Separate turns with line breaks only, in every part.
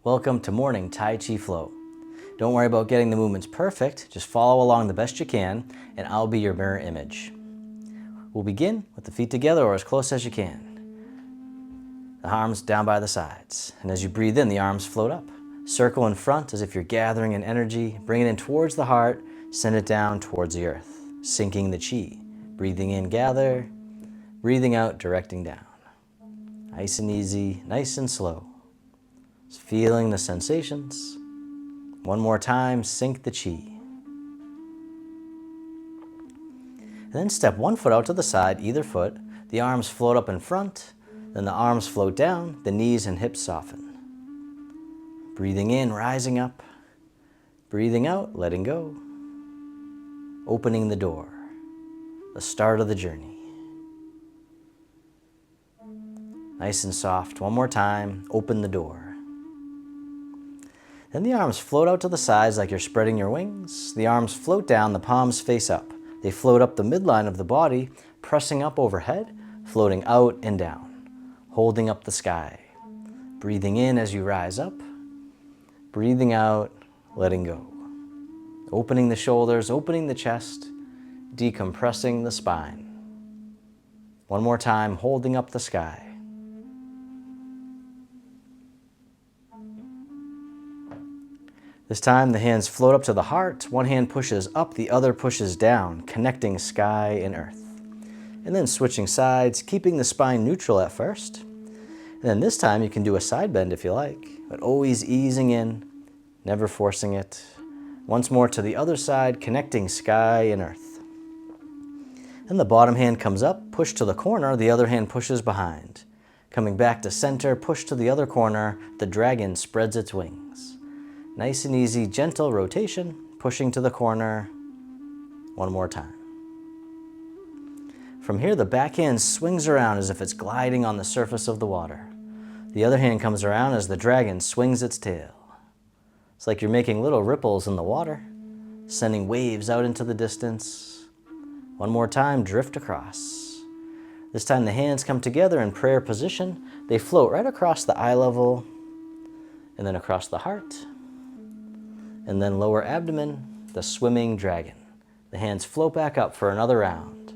Welcome to morning Tai Chi Flow. Don't worry about getting the movements perfect, just follow along the best you can, and I'll be your mirror image. We'll begin with the feet together or as close as you can. The arms down by the sides, and as you breathe in, the arms float up. Circle in front as if you're gathering in energy, bring it in towards the heart, send it down towards the earth, sinking the chi. Breathing in, gather, breathing out, directing down. Nice and easy, nice and slow. Just feeling the sensations. One more time, sink the chi. And then step one foot out to the side, either foot. The arms float up in front, then the arms float down, the knees and hips soften. Breathing in, rising up. Breathing out, letting go. Opening the door, the start of the journey. Nice and soft. One more time, open the door. Then the arms float out to the sides like you're spreading your wings. The arms float down, the palms face up. They float up the midline of the body, pressing up overhead, floating out and down, holding up the sky. Breathing in as you rise up, breathing out, letting go. Opening the shoulders, opening the chest, decompressing the spine. One more time, holding up the sky. This time the hands float up to the heart, one hand pushes up, the other pushes down, connecting sky and earth. And then switching sides, keeping the spine neutral at first. And then this time you can do a side bend if you like, but always easing in, never forcing it. Once more to the other side, connecting sky and earth. And the bottom hand comes up, push to the corner, the other hand pushes behind. Coming back to center, push to the other corner, the dragon spreads its wings. Nice and easy, gentle rotation, pushing to the corner. One more time. From here, the back hand swings around as if it's gliding on the surface of the water. The other hand comes around as the dragon swings its tail. It's like you're making little ripples in the water, sending waves out into the distance. One more time, drift across. This time the hands come together in prayer position. They float right across the eye level, and then across the heart. And then lower abdomen, the swimming dragon. The hands float back up for another round,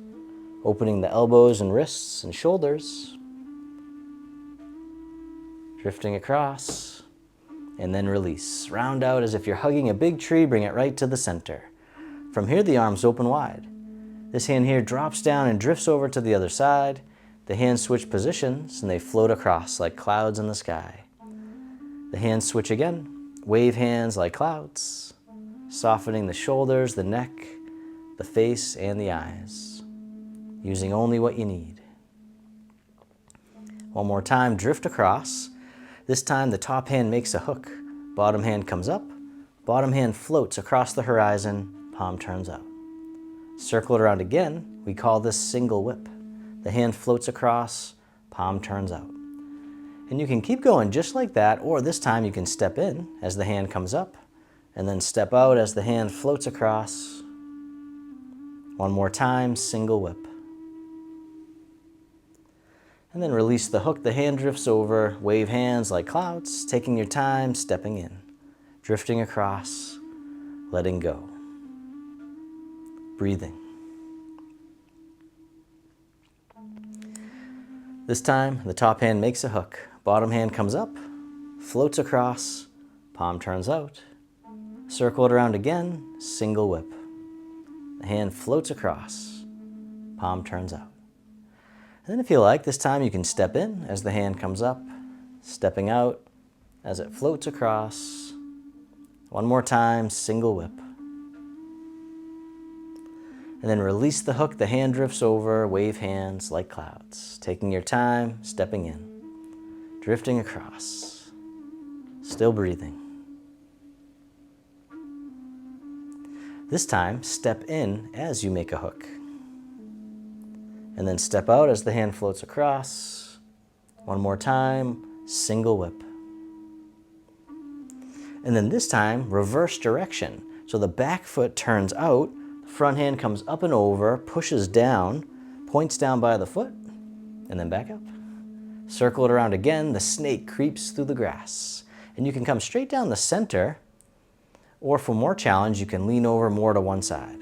opening the elbows and wrists and shoulders, drifting across, and then release. Round out as if you're hugging a big tree, bring it right to the center. From here, the arms open wide. This hand here drops down and drifts over to the other side. The hands switch positions and they float across like clouds in the sky. The hands switch again. Wave hands like clouds, softening the shoulders, the neck, the face, and the eyes, using only what you need. One more time, drift across. This time the top hand makes a hook, bottom hand comes up, bottom hand floats across the horizon, palm turns out. Circle it around again, we call this single whip. The hand floats across, palm turns out. And you can keep going just like that, or this time you can step in as the hand comes up, and then step out as the hand floats across. One more time, single whip. And then release the hook, the hand drifts over, wave hands like clouds, taking your time, stepping in, drifting across, letting go, breathing. This time, the top hand makes a hook. Bottom hand comes up, floats across, palm turns out. Circle it around again, single whip. The hand floats across, palm turns out. And then if you like, this time you can step in as the hand comes up, stepping out as it floats across. One more time, single whip. And then release the hook, the hand drifts over, wave hands like clouds. Taking your time, stepping in, drifting across, still breathing. This time, step in as you make a hook. And then step out as the hand floats across. One more time, single whip. And then this time, reverse direction. So the back foot turns out, front hand comes up and over, pushes down, points down by the foot, and then back up. Circle it around again, the snake creeps through the grass. And you can come straight down the center, or for more challenge, you can lean over more to one side.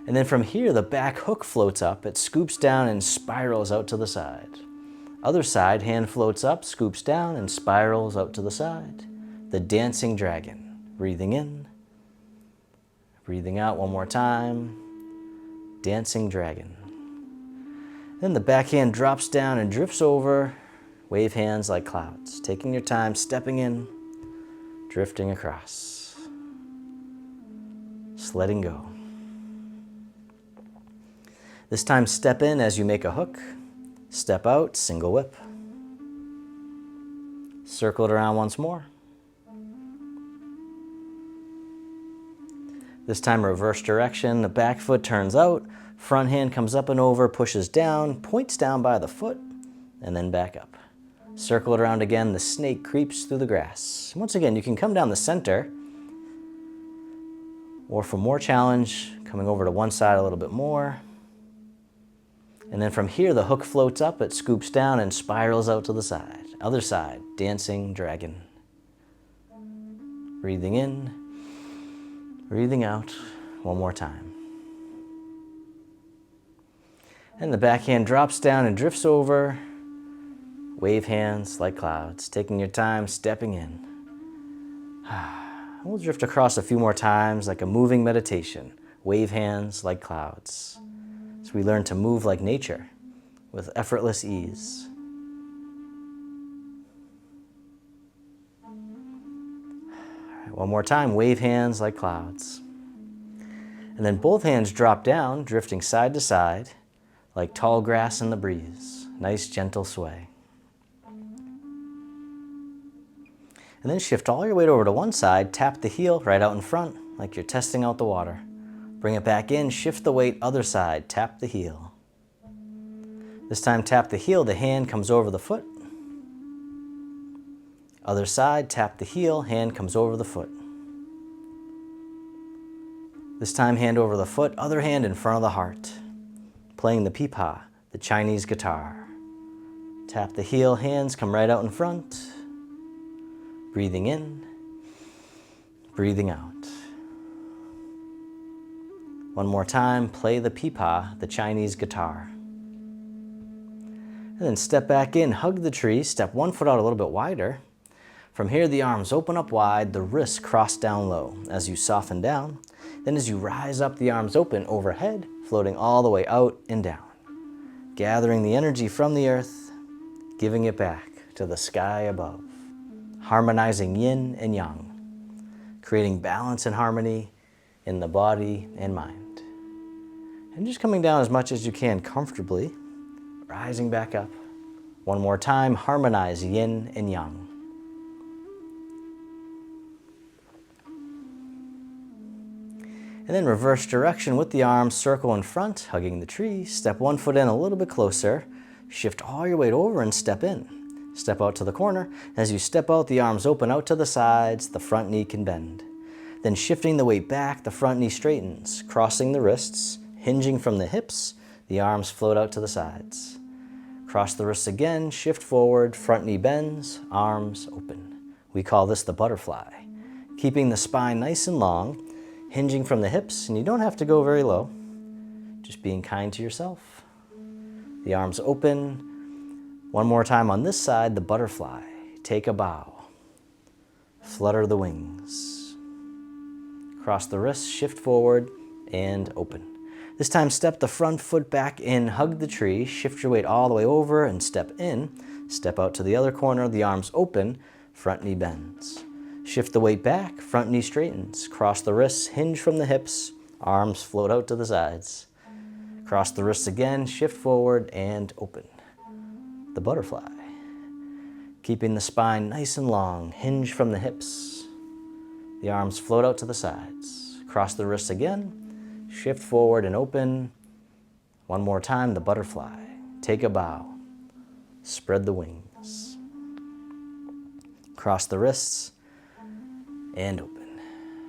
And then from here, the back hook floats up, it scoops down and spirals out to the side. Other side, hand floats up, scoops down, and spirals out to the side. The dancing dragon. Breathing in, breathing out one more time. Dancing dragon. Then the back hand drops down and drifts over. Wave hands like clouds. Taking your time, stepping in, drifting across. Just letting go. This time, step in as you make a hook. Step out, single whip. Circle it around once more. This time, reverse direction. The back foot turns out. Front hand comes up and over, pushes down, points down by the foot, and then back up. Circle it around again. The snake creeps through the grass. Once again, you can come down the center, or for more challenge, coming over to one side a little bit more. And then from here, the hook floats up, it scoops down and spirals out to the side. Other side, dancing dragon. Breathing in, breathing out, one more time. And the back hand drops down and drifts over. Wave hands like clouds, taking your time, stepping in. We'll drift across a few more times like a moving meditation. Wave hands like clouds. So we learn to move like nature with effortless ease. All right, one more time, wave hands like clouds. And then both hands drop down, drifting side to side like tall grass in the breeze. Nice gentle sway. And then shift all your weight over to one side, tap the heel right out in front like you're testing out the water. Bring it back in, shift the weight, other side, tap the heel. This time tap the heel, the hand comes over the foot. Other side, tap the heel, hand comes over the foot. This time hand over the foot, other hand in front of the heart. Playing the pipa, the Chinese guitar. Tap the heel, hands come right out in front. Breathing in, breathing out. One more time, play the pipa, the Chinese guitar. And then step back in, hug the tree, step one foot out a little bit wider. From here, the arms open up wide, the wrists cross down low as you soften down. Then as you rise up, the arms open overhead, floating all the way out and down. Gathering the energy from the earth, giving it back to the sky above. Harmonizing yin and yang, creating balance and harmony in the body and mind. And just coming down as much as you can comfortably, rising back up. One more time, harmonize yin and yang. And then reverse direction with the arms, circle in front, hugging the tree. Step one foot in a little bit closer. Shift all your weight over and step in. Step out to the corner. As you step out, the arms open out to the sides, the front knee can bend. Then shifting the weight back, the front knee straightens, crossing the wrists, hinging from the hips, the arms float out to the sides. Cross the wrists again, shift forward, front knee bends, arms open. We call this the butterfly. Keeping the spine nice and long, hinging from the hips, and you don't have to go very low. Just being kind to yourself. The arms open. One more time on this side, the butterfly. Take a bow. Flutter the wings. Cross the wrists, shift forward, and open. This time, step the front foot back in, hug the tree, shift your weight all the way over and step in. Step out to the other corner, the arms open, front knee bends. Shift the weight back, front knee straightens. Cross the wrists, hinge from the hips, arms float out to the sides. Cross the wrists again, shift forward and open. The butterfly. Keeping the spine nice and long, hinge from the hips. The arms float out to the sides. Cross the wrists again. Shift forward and open. One more time, the butterfly. Take a bow. Spread the wings. Cross the wrists and open.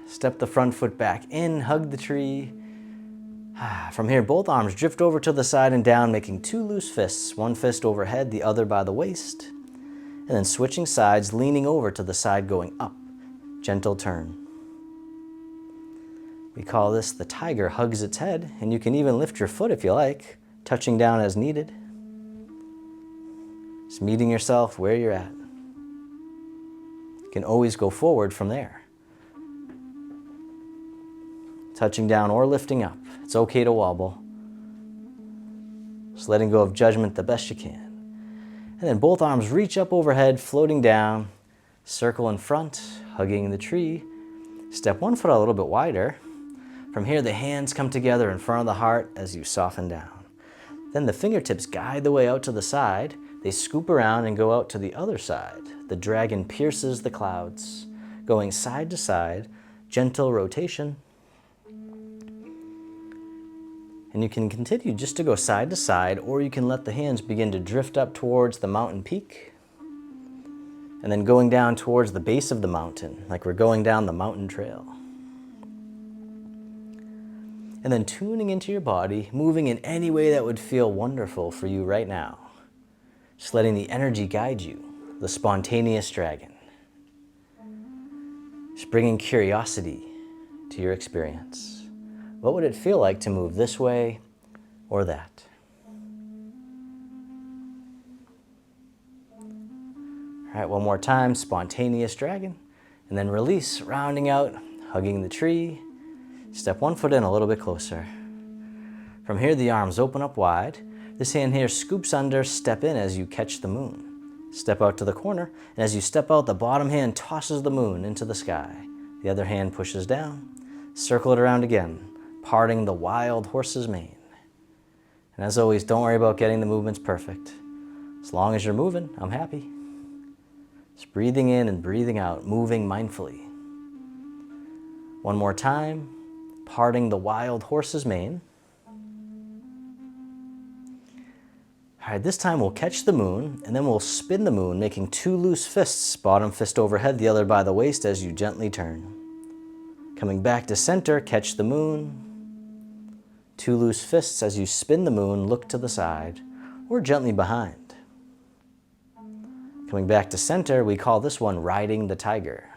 Step the front foot back in, hug the tree. From here, both arms drift over to the side and down, making two loose fists. One fist overhead, the other by the waist. And then switching sides, leaning over to the side going up. Gentle turn. We call this the tiger hugs its head, and you can even lift your foot if you like, touching down as needed. Just meeting yourself where you're at. You can always go forward from there. Touching down or lifting up. It's okay to wobble. Just letting go of judgment the best you can. And then both arms reach up overhead, floating down. Circle in front, hugging the tree. Step one foot a little bit wider. From here, the hands come together in front of the heart as you soften down. Then the fingertips guide the way out to the side. They scoop around and go out to the other side. The dragon pierces the clouds, going side to side, gentle rotation. And you can continue just to go side to side, or you can let the hands begin to drift up towards the mountain peak. And then going down towards the base of the mountain, like we're going down the mountain trail. And then tuning into your body, moving in any way that would feel wonderful for you right now. Just letting the energy guide you, the spontaneous dragon. Just bringing curiosity to your experience. What would it feel like to move this way or that? All right, one more time, spontaneous dragon. And then release, rounding out, hugging the tree. Step one foot in a little bit closer. From here, the arms open up wide. This hand here scoops under, step in as you catch the moon. Step out to the corner, and as you step out, the bottom hand tosses the moon into the sky. The other hand pushes down. Circle it around again, parting the wild horse's mane. And as always, don't worry about getting the movements perfect. As long as you're moving, I'm happy. Just breathing in and breathing out, moving mindfully. One more time, parting the wild horse's mane. All right, this time we'll catch the moon, and then we'll spin the moon, making two loose fists, bottom fist overhead, the other by the waist as you gently turn. Coming back to center, catch the moon. Two loose fists as you spin the moon, look to the side, or gently behind. Coming back to center, we call this one riding the tiger.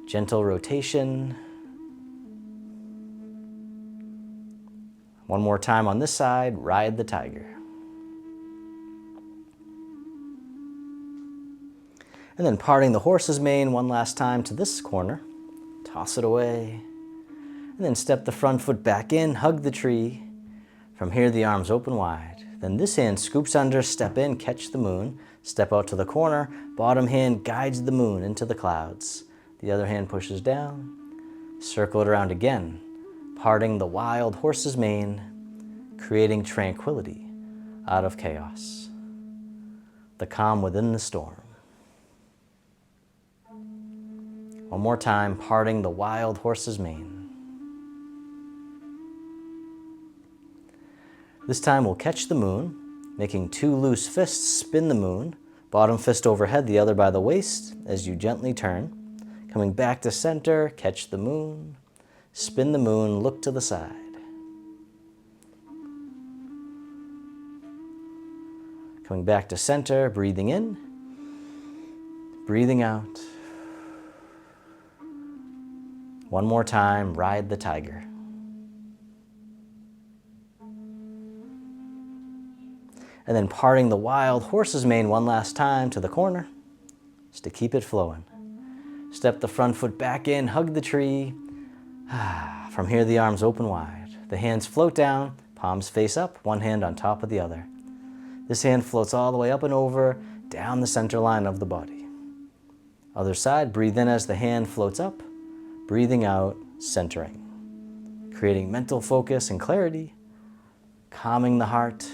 Gentle rotation. One more time on this side, ride the tiger. And then parting the horse's mane one last time to this corner. Toss it away. And then step the front foot back in, hug the tree. From here, the arms open wide. Then this hand scoops under, step in, catch the moon. Step out to the corner. Bottom hand guides the moon into the clouds. The other hand pushes down. Circle it around again, parting the wild horse's mane, creating tranquility out of chaos. The calm within the storm. One more time, parting the wild horse's mane. This time we'll catch the moon, making two loose fists, spin the moon, bottom fist overhead, the other by the waist, as you gently turn. Coming back to center, catch the moon, spin the moon, look to the side. Coming back to center, breathing in, breathing out. One more time, ride the tiger. And then parting the wild horse's mane one last time to the corner, just to keep it flowing. Step the front foot back in, hug the tree. From here, the arms open wide. The hands float down, palms face up, one hand on top of the other. This hand floats all the way up and over, down the center line of the body. Other side, breathe in as the hand floats up. Breathing out, centering, creating mental focus and clarity, calming the heart,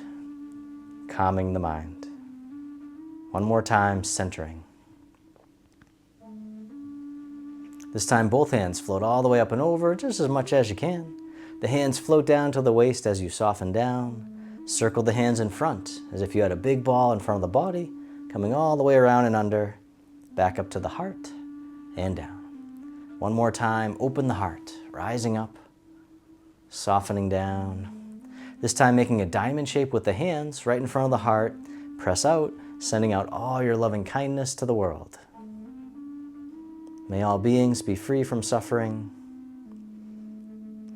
calming the mind. One more time, centering. This time, both hands float all the way up and over, just as much as you can. The hands float down to the waist as you soften down. Circle the hands in front, as if you had a big ball in front of the body, coming all the way around and under, back up to the heart, and down. One more time, open the heart, rising up, softening down. This time making a diamond shape with the hands right in front of the heart. Press out, sending out all your loving kindness to the world. May all beings be free from suffering.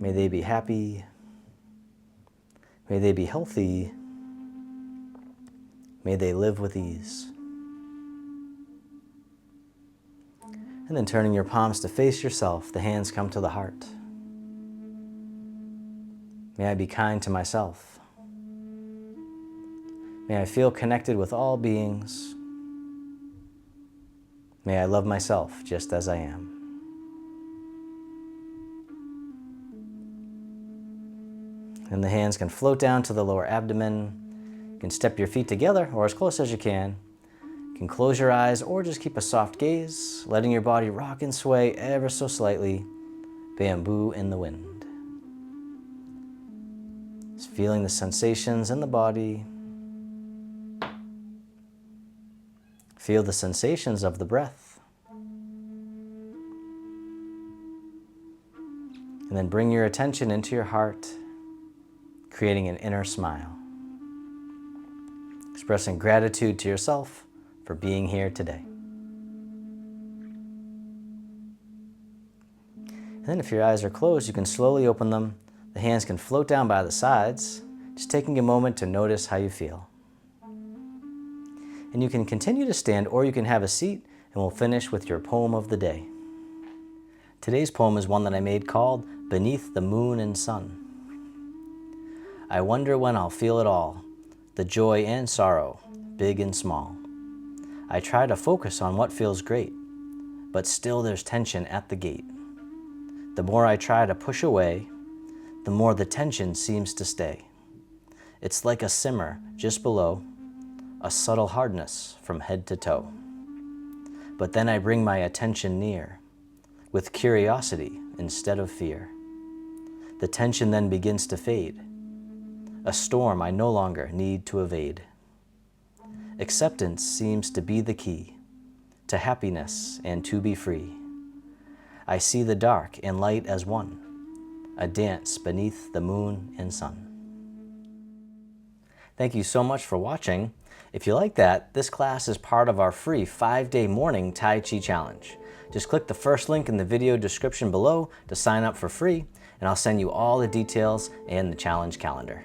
May they be happy. May they be healthy. May they live with ease. And then turning your palms to face yourself, the hands come to the heart. May I be kind to myself. May I feel connected with all beings. May I love myself just as I am. And the hands can float down to the lower abdomen. You can step your feet together or as close as you can. You can close your eyes or just keep a soft gaze, letting your body rock and sway ever so slightly, bamboo in the wind. Just feeling the sensations in the body. Feel the sensations of the breath. And then bring your attention into your heart, creating an inner smile. Expressing gratitude to yourself for being here today. And then if your eyes are closed, you can slowly open them. The hands can float down by the sides, just taking a moment to notice how you feel. And you can continue to stand or you can have a seat, and we'll finish with your poem of the day. Today's poem is one that I made called Beneath the Moon and Sun. I wonder when I'll feel it all, the joy and sorrow, big and small. I try to focus on what feels great, but still there's tension at the gate. The more I try to push away, the more the tension seems to stay. It's like a simmer just below, a subtle hardness from head to toe. But then I bring my attention near, with curiosity instead of fear. The tension then begins to fade, a storm I no longer need to evade. Acceptance seems to be the key to happiness and to be free. I see the dark and light as one, a dance beneath the moon and sun. Thank you so much for watching. If you like that, this class is part of our free 5-day morning Tai Chi challenge. Just click the first link in the video description below to sign up for free, and I'll send you all the details and the challenge calendar.